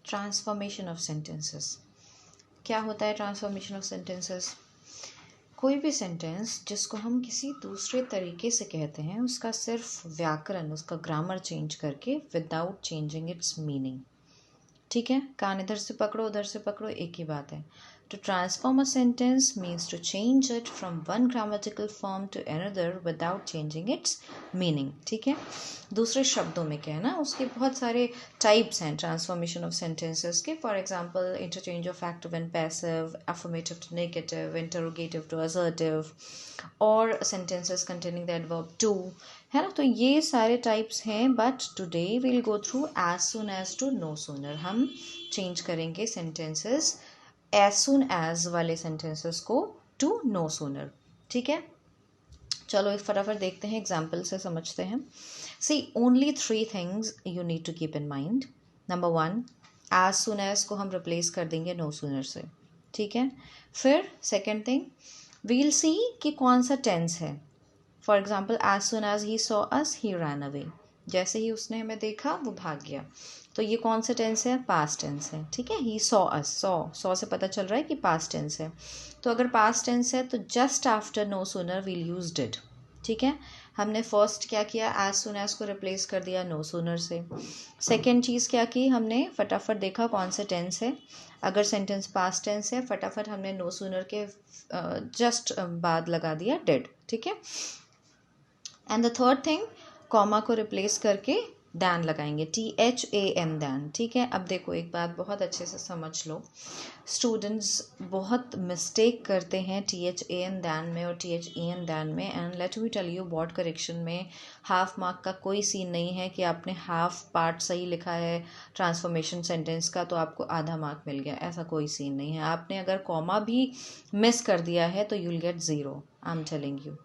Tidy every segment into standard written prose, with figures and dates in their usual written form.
Transformation of sentences. क्या होता है ट्रांसफॉर्मेशन ऑफ सेंटेंसेस? कोई भी सेंटेंस जिसको हम किसी दूसरे तरीके से कहते हैं उसका सिर्फ व्याकरण, उसका ग्रामर चेंज करके विदाउट चेंजिंग इट्स मीनिंग। ठीक है, कान इधर से पकड़ो उधर से पकड़ो, एक ही बात है। To transform a sentence means to change it from one grammatical form to another without changing its meaning। ठीक है, दूसरे शब्दों में क्या है ना, उसके बहुत सारे टाइप्स हैं ट्रांसफॉर्मेशन ऑफ सेंटेंसेस के। For example interchange of active and passive, affirmative to negative, interrogative to assertive, और sentences containing the adverb too, है ना। तो ये सारे टाइप्स हैं, but today will go through as soon as to no sooner. हम change करेंगे sentences as soon as वाले सेंटेंसेस को टू नो सूनर। ठीक है, चलो इस फटाफट देखते हैं, एग्जाम्पल से समझते हैं। See only 3 things you need to keep in mind. Number 1, as soon as को हम रिप्लेस कर देंगे नो सूनर से। ठीक है, फिर सेकेंड थिंग, वील सी कि कौन सा टेंस है। For example as soon as he saw us he ran away, जैसे ही उसने हमें देखा वो भाग गया। तो ये कौन सा टेंस है? पास्ट टेंस है। ठीक है, ही सॉ अस, सॉ से पता चल रहा है कि पास्ट टेंस है। तो अगर पास्ट टेंस है तो just after no sooner we'll use did. ठीक है, हमने फर्स्ट क्या किया, एज सून एज को रिप्लेस कर दिया नो सूनर से। सेकेंड चीज़ क्या की, हमने फटाफट देखा कौन सा टेंस है। अगर सेंटेंस पास्ट टेंस है, फटाफट हमने नो सूनर के जस्ट बाद लगा दिया डिड। ठीक है, and the third thing, comma को रिप्लेस करके दैन लगाएंगे, THAN दैन। ठीक है, अब देखो एक बात बहुत अच्छे से समझ लो, स्टूडेंट्स बहुत मिस्टेक करते हैं THAN दैन में और THEN दैन में। And let me tell you, board correction में हाफ मार्क का कोई सीन नहीं है कि आपने हाफ पार्ट सही लिखा है ट्रांसफॉर्मेशन सेंटेंस का तो आपको आधा मार्क मिल गया, ऐसा कोई सीन नहीं है। आपने अगर कॉमा भी मिस कर दिया है तो you will get 0, I am telling you,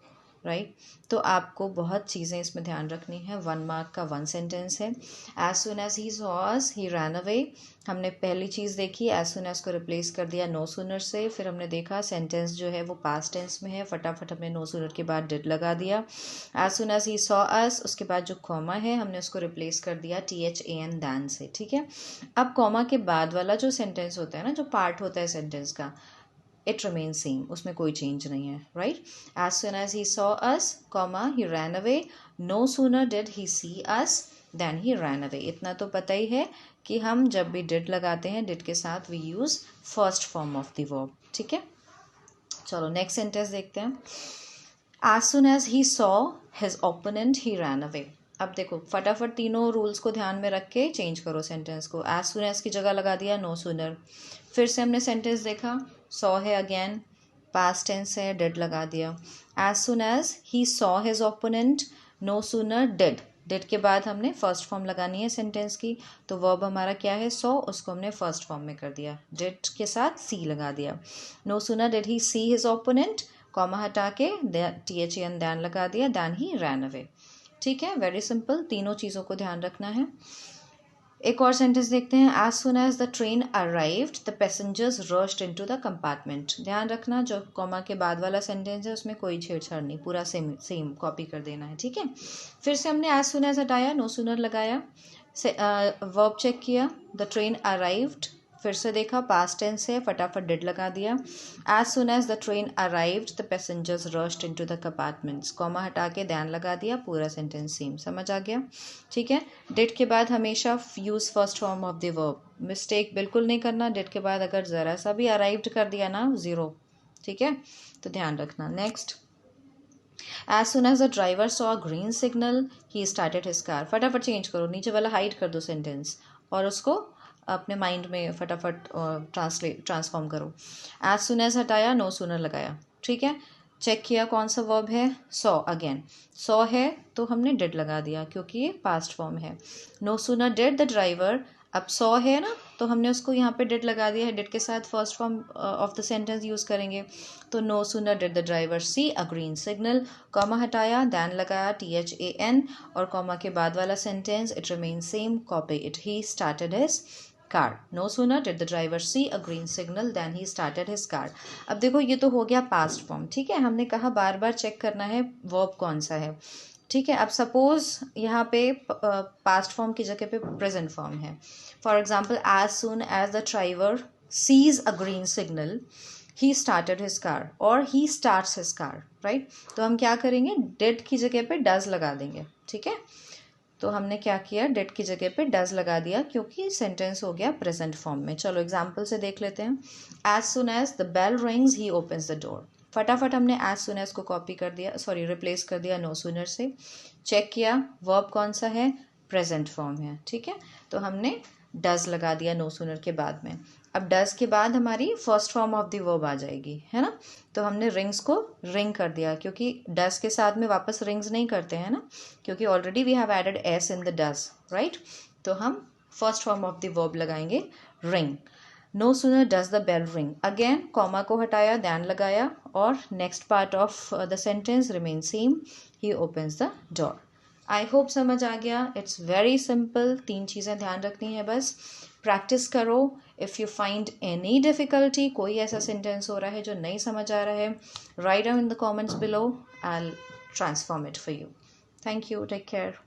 right. तो आपको बहुत चीज़ें इसमें ध्यान रखनी है। 1 मार्क का 1 सेंटेंस है। As soon as he saw us he ran away, हमने पहली चीज़ देखी, एज सुन एज को रिप्लेस कर दिया नो सूनर से। फिर हमने देखा सेंटेंस जो है वो पास्ट टेंस में है, फटाफट हमने नो सूनर के बाद डिड लगा दिया। As soon as he saw us, उसके बाद जो कॉमा है हमने उसको रिप्लेस कर दिया THAN दैन से। ठीक है, अब कॉमा के बाद वाला जो सेंटेंस होता है ना, जो पार्ट होता है सेंटेंस का, इट रिमेन सेम, उसमें कोई चेंज नहीं है, right. As soon as he saw us, comma he ran away, no sooner did he see us then he ran away. इतना तो पता ही है कि हम जब भी डिड लगाते हैं, डिड के साथ we use first form of the verb. ठीक है, चलो नेक्स्ट सेंटेंस देखते हैं। As soon as he saw his opponent he ran away. अब देखो फटाफट तीनों रूल्स को ध्यान में रख के चेंज करो सेंटेंस को। एज सुन एज की जगह लगा दिया नो सूनर। फिर से हमने सेंटेंस देखा, सॉ है अगेन, पास्ट टेंस है, डिड लगा दिया। As soon as he saw his opponent, no sooner did, did के बाद हमने फर्स्ट फॉर्म लगानी है सेंटेंस की। तो वर्ब हमारा क्या है, सॉ, उसको हमने फर्स्ट फॉर्म में कर दिया, डिड के साथ सी लगा दिया। No sooner did he see his opponent, comma हटा के THAN दैन लगा दिया, दैन ही रैन अवे। ठीक है, वेरी सिंपल, तीनों चीज़ों को ध्यान रखना है। एक और सेंटेंस देखते हैं। As soon as the train arrived the passengers rushed into the compartment. ध्यान रखना जो कॉमा के बाद वाला सेंटेंस है उसमें कोई छेड़छाड़ नहीं, पूरा सेम कॉपी कर देना है। ठीक है, फिर से हमने एज सुन एज हटाया, नो सूनर लगाया, वर्ब चेक किया, द ट्रेन अराइव्ड, फिर से देखा पास्ट टेंस है, फटाफट डिड लगा दिया। As soon as the train arrived the passengers rushed into the compartments, comma हटा के दैन लगा दिया, पूरा सेंटेंस सेम, समझ आ गया। ठीक है, डिड के बाद हमेशा use first form of the verb, mistake बिल्कुल नहीं करना। डिड के बाद अगर ज़रा सा भी अराइव्ड कर दिया ना, 0। ठीक है, तो ध्यान रखना। Next, as soon as the driver saw green signal he started his car. फटाफट चेंज करो, नीचे वाला हाइड कर दो सेंटेंस और उसको अपने माइंड में फटाफट ट्रांसफॉर्म करो। एज सुन एज हटाया, नो सूनर लगाया। ठीक है, चेक किया कौन सा वर्ब है, सॉ, अगेन सॉ है तो हमने डिड लगा दिया क्योंकि ये पास्ट फॉर्म है। No sooner did the driver, अब सॉ है ना तो हमने उसको यहाँ पे डिड लगा दिया है, डिड के साथ first form of the sentence use करेंगे। तो no sooner did the driver see a green signal, comma हटाया, दैन लगाया THAN, और कॉमा के बाद वाला sentence it remain same, copy it, he started his car. No sooner did the driver see a green signal then he started his car. अब देखो ये तो हो गया पास्ट फॉर्म। ठीक है, हमने कहा बार बार चेक करना है वर्ब कौन सा है। ठीक है, अब सपोज यहाँ पे पास्ट फॉर्म की जगह पे प्रेजेंट फॉर्म है. For example, as soon as the driver sees a green signal he started his car और he starts his car, right. तो हम क्या करेंगे, डिड की जगह पे डज लगा देंगे. ठीक है, तो हमने क्या किया, डिड की जगह पे डज लगा दिया क्योंकि सेंटेंस हो गया प्रेजेंट फॉर्म में. चलो एग्जाम्पल से देख लेते हैं. As soon as the bell rings he opens the door. फटाफट हमने एज सुन एज को कॉपी कर दिया, सॉरी रिप्लेस कर दिया नो सूनर से. चेक किया वर्ब कौन सा है, प्रेजेंट फॉर्म है. ठीक है, तो हमने डज लगा दिया नो सूनर के बाद में. अब डज के बाद हमारी first form of the verb आ जाएगी, है ना. तो हमने रिंग्स को रिंग कर दिया क्योंकि डज के साथ में वापस रिंग्स नहीं करते हैं ना, क्योंकि already we have added S in the does, right. तो हम first form of the verb लगाएंगे ring. No sooner does the bell ring, again comma को हटाया, दैन लगाया और next part of the sentence remain same, he opens the door. I hope समझ आ गया. It's very simple. 3 चीज़ें ध्यान रखनी है बस. प्रैक्टिस करो. If you find any difficulty, कोई ऐसा सेंटेंस हो रहा है जो नहीं समझ आ रहा है, write down in the comments below. I will transform it for you. Thank you. Take care.